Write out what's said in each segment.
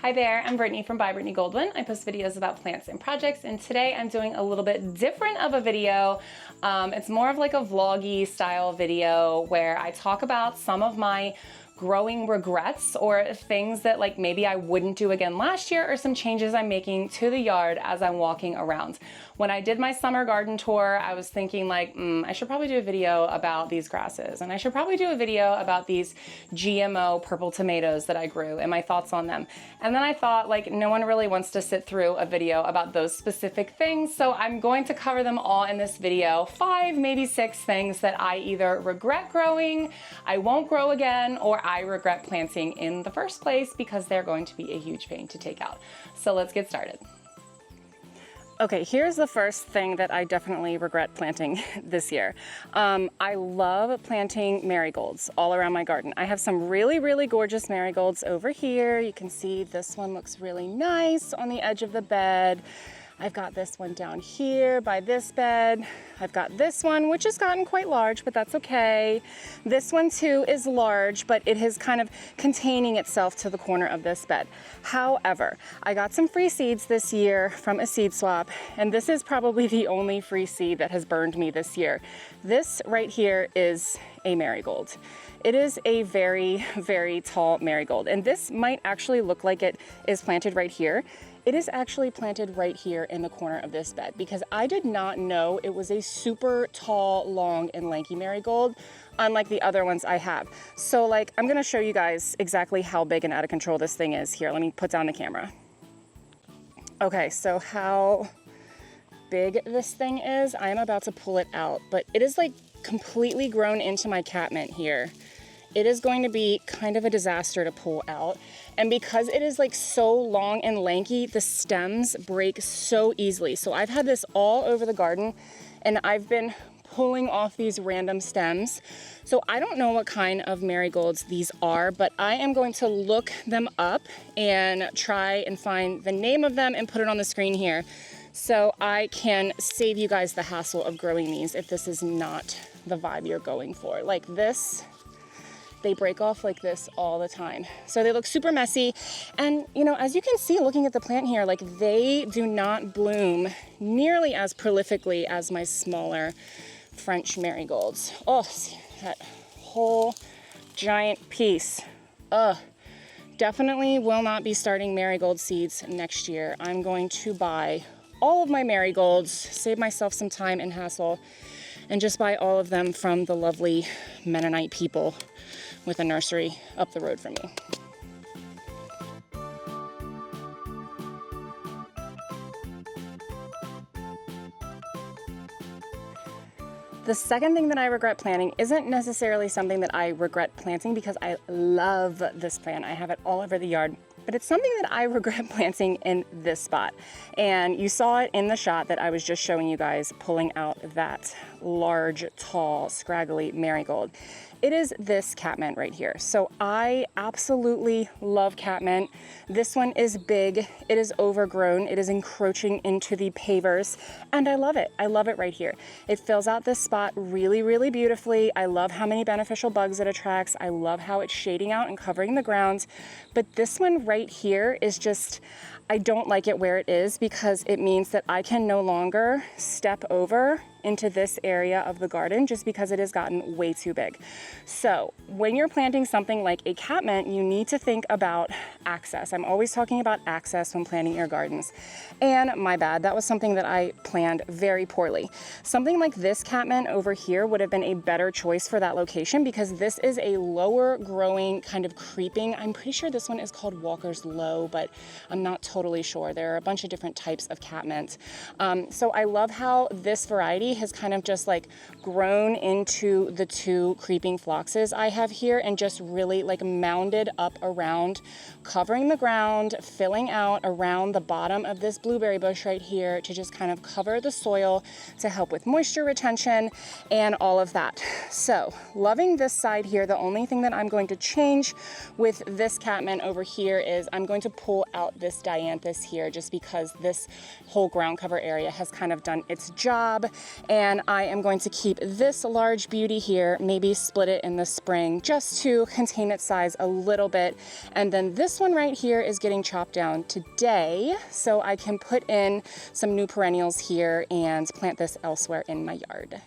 Hi there, I'm Brittany from By Brittany Goldwyn. I post videos about plants and projects, and today I'm doing a little bit different of a video. It's more of like a vloggy style video where I talk about some of my growing regrets or things that like maybe I wouldn't do again last year, or some changes I'm making to the yard as I'm walking around. When I did my summer garden tour, I was thinking like, I should probably do a video about these grasses, and I should probably do a video about these GMO purple tomatoes that I grew and my thoughts on them. And then I thought like, no one really wants to sit through a video about those specific things, so I'm going to cover them all in this video. 5, maybe 6 things that I either regret growing, I won't grow again, or I regret planting in the first place because they're going to be a huge pain to take out. So let's get started. Okay, here's the first thing that I definitely regret planting this year. I love planting marigolds all around my garden. I have some really, really gorgeous marigolds over here. You can see this one looks really nice on the edge of the bed. I've got this one down here by this bed. I've got this one, which has gotten quite large, but that's okay. This one too is large, but it is kind of containing itself to the corner of this bed. However, I got some free seeds this year from a seed swap, and this is probably the only free seed that has burned me this year. This right here is a marigold. It is a very, very tall marigold, and this might actually look like it is planted right here. It is actually planted right here in the corner of this bed because I did not know it was a super tall, long, and lanky marigold, unlike the other ones I have. So like, I'm gonna show you guys exactly how big and out of control this thing is. Here, let me put down the camera. Okay, so how big this thing is, I am about to pull it out, but it is like completely grown into my catmint here. It is going to be kind of a disaster to pull out. And because it is like so long and lanky, the stems break so easily. So I've had this all over the garden, and I've been pulling off these random stems. So I don't know what kind of marigolds these are, but I am going to look them up and try and find the name of them and put it on the screen here so I can save you guys the hassle of growing these if this is not the vibe you're going for. Like this, they break off like this all the time. So they look super messy. And you know, as you can see looking at the plant here, like they do not bloom nearly as prolifically as my smaller French marigolds. Oh, see that whole giant piece. Definitely will not be starting marigold seeds next year. I'm going to buy all of my marigolds, save myself some time and hassle, and just buy all of them from the lovely Mennonite people with a nursery up the road from me. The second thing that I regret planting isn't necessarily something that I regret planting because I love this plant. I have it all over the yard. But it's something that I regret planting in this spot. And you saw it in the shot that I was just showing you guys pulling out that large, tall, scraggly marigold. It is this catmint right here. So I absolutely love catmint. This one is big, it is overgrown, it is encroaching into the pavers, and I love it. I love it right here. It fills out this spot really, really beautifully. I love how many beneficial bugs it attracts. I love how it's shading out and covering the ground. But this one right here is just, I don't like it where it is because it means that I can no longer step over into this area of the garden just because it has gotten way too big. So when you're planting something like a catmint, you need to think about access. I'm always talking about access when planting your gardens. And my bad, that was something that I planned very poorly. Something like this catmint over here would have been a better choice for that location because this is a lower growing kind of creeping. I'm pretty sure this one is called Walker's Low, but I'm not totally sure. There are a bunch of different types of catmint. So I love how this variety has kind of just like grown into the 2 creeping phloxes I have here and just really like mounded up around, covering the ground, filling out around the bottom of this blueberry bush right here to just kind of cover the soil to help with moisture retention and all of that. So loving this side here. The only thing that I'm going to change with this catmint over here is I'm going to pull out this dianthus here just because this whole ground cover area has kind of done its job. And I am going to keep this large beauty here, maybe split it in the spring just to contain its size a little bit. And then this one right here is getting chopped down today, so I can put in some new perennials here and plant this elsewhere in my yard.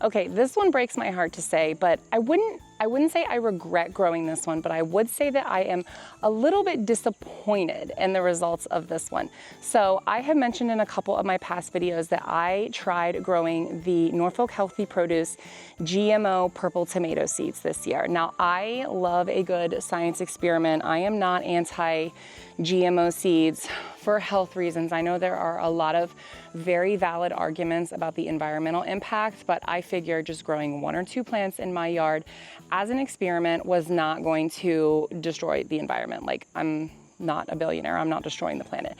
Okay, this one breaks my heart to say, but I wouldn't say I regret growing this one, but I would say that I am a little bit disappointed in the results of this one. So I have mentioned in a couple of my past videos that I tried growing the Norfolk Healthy Produce GMO purple tomato seeds this year. Now, I love a good science experiment. I am not anti-GMO seeds for health reasons. I know there are a lot of very valid arguments about the environmental impact, but I figure just growing 1 or 2 plants in my yard as an experiment was not going to destroy the environment. Like, I'm not a billionaire, I'm not destroying the planet.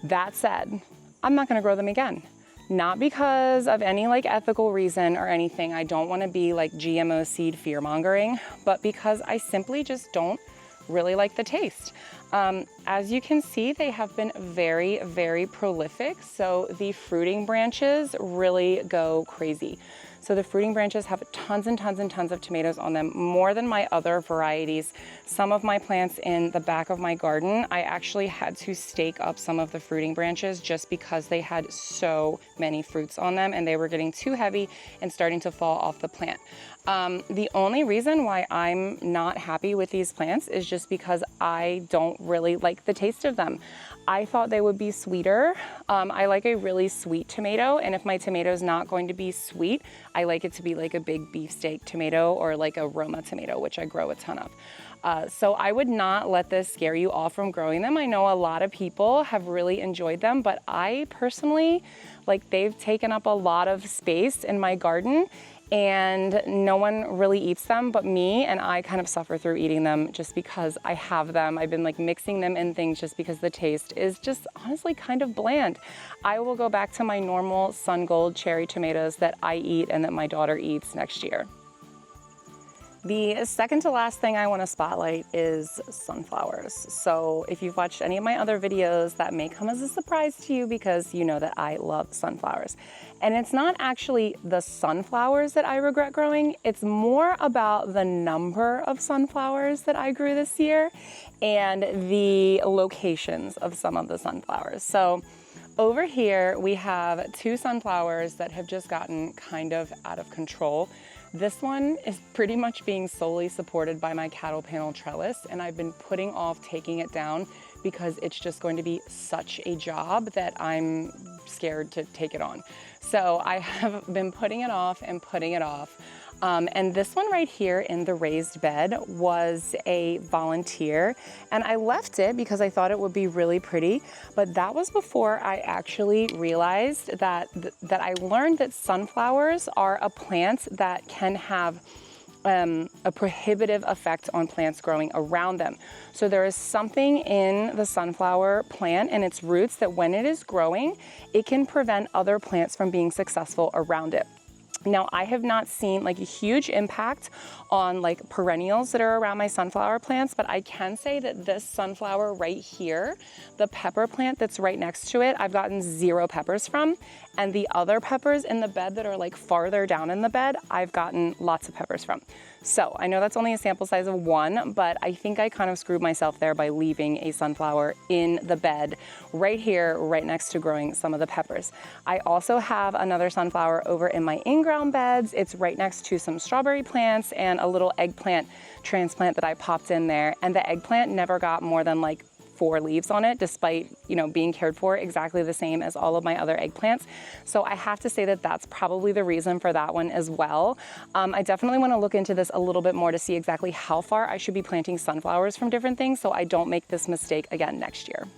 That said, I'm not gonna grow them again. Not because of any like ethical reason or anything. I don't wanna be like GMO seed fear mongering, but because I simply just don't really like the taste. As you can see, they have been very, very prolific. So the fruiting branches really go crazy. So the fruiting branches have tons and tons and tons of tomatoes on them, more than my other varieties. Some of my plants in the back of my garden, I actually had to stake up some of the fruiting branches just because they had so many fruits on them and they were getting too heavy and starting to fall off the plant. The only reason why I'm not happy with these plants is just because I don't really like the taste of them. I thought they would be sweeter. I like a really sweet tomato, and if my tomato is not going to be sweet, I like it to be like a big beefsteak tomato or like a Roma tomato, which I grow a ton of. So I would not let this scare you off from growing them. I know a lot of people have really enjoyed them, but I personally, like, they've taken up a lot of space in my garden and no one really eats them but me, and I kind of suffer through eating them just because I have them. I've been like mixing them in things just because the taste is just honestly kind of bland. I will go back to my normal Sun Gold cherry tomatoes that I eat and that my daughter eats next year. The second to last thing I want to spotlight is sunflowers. So if you've watched any of my other videos, that may come as a surprise to you because you know that I love sunflowers. And it's not actually the sunflowers that I regret growing, it's more about the number of sunflowers that I grew this year and the locations of some of the sunflowers. So over here we have 2 sunflowers that have just gotten kind of out of control. This one is pretty much being solely supported by my cattle panel trellis, and I've been putting off taking it down because it's just going to be such a job that I'm scared to take it on. So I have been putting it off and putting it off. And this one right here in the raised bed was a volunteer, and I left it because I thought it would be really pretty, but that was before I actually realized that I learned that sunflowers are a plant that can have a prohibitive effect on plants growing around them. So there is something in the sunflower plant and its roots that when it is growing, it can prevent other plants from being successful around it. Now, I have not seen like a huge impact on like perennials that are around my sunflower plants, but I can say that this sunflower right here, the pepper plant that's right next to it, I've gotten 0 peppers from, and the other peppers in the bed that are like farther down in the bed, I've gotten lots of peppers from. So I know that's only a sample size of 1, but I think I kind of screwed myself there by leaving a sunflower in the bed right here, right next to growing some of the peppers. I also have another sunflower over in my in-ground beds. It's right next to some strawberry plants and a little eggplant transplant that I popped in there. And the eggplant never got more than like 4 leaves on it, despite, you know, being cared for exactly the same as all of my other eggplants. So I have to say that that's probably the reason for that one as well. I definitely want to look into this a little bit more to see exactly how far I should be planting sunflowers from different things so I don't make this mistake again next year.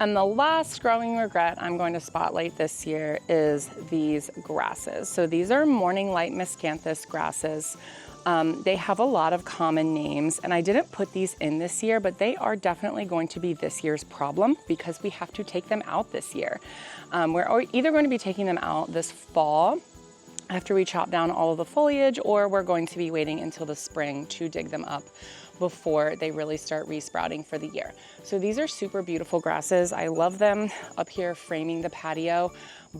And the last growing regret I'm going to spotlight this year is these grasses. So these are morning light miscanthus grasses. They have a lot of common names, and I didn't put these in this year, but they are definitely going to be this year's problem because we have to take them out this year. We're either going to be taking them out this fall after we chop down all of the foliage, or we're going to be waiting until the spring to dig them up before they really start resprouting for the year. So these are super beautiful grasses. I love them up here framing the patio,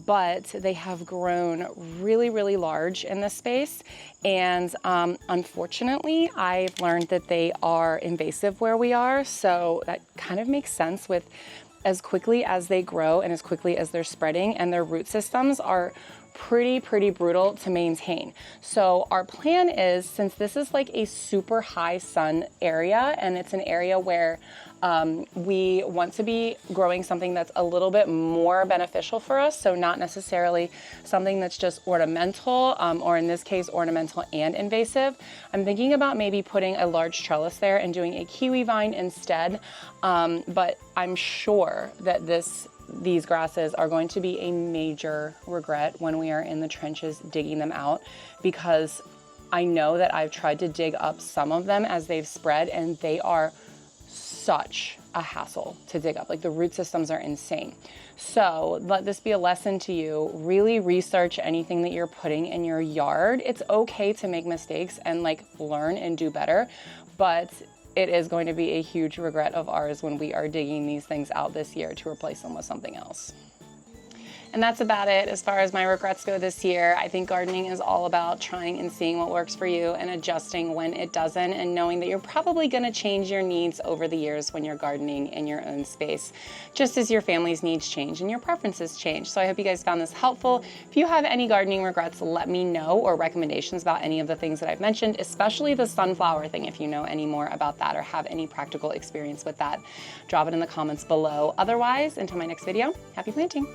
but they have grown really, really large in this space. And unfortunately, I've learned that they are invasive where we are. So that kind of makes sense with as quickly as they grow and as quickly as they're spreading, and their root systems are pretty brutal to maintain. So our plan is, since this is like a super high sun area and it's an area where we want to be growing something that's a little bit more beneficial for us, so not necessarily something that's just ornamental, or in this case ornamental and invasive. I'm thinking about maybe putting a large trellis there and doing a kiwi vine instead, but I'm sure that these grasses are going to be a major regret when we are in the trenches digging them out, because I know that I've tried to dig up some of them as they've spread, and they are such a hassle to dig up. Like, the root systems are insane. So let this be a lesson to you. Really research anything that you're putting in your yard. It's okay to make mistakes and like learn and do better, but it is going to be a huge regret of ours when we are digging these things out this year to replace them with something else. And that's about it as far as my regrets go this year. I think gardening is all about trying and seeing what works for you and adjusting when it doesn't, and knowing that you're probably going to change your needs over the years when you're gardening in your own space, just as your family's needs change and your preferences change. So I hope you guys found this helpful. If you have any gardening regrets, let me know, or recommendations about any of the things that I've mentioned, especially the sunflower thing. If you know any more about that or have any practical experience with that, drop it in the comments below. Otherwise, until my next video, happy planting.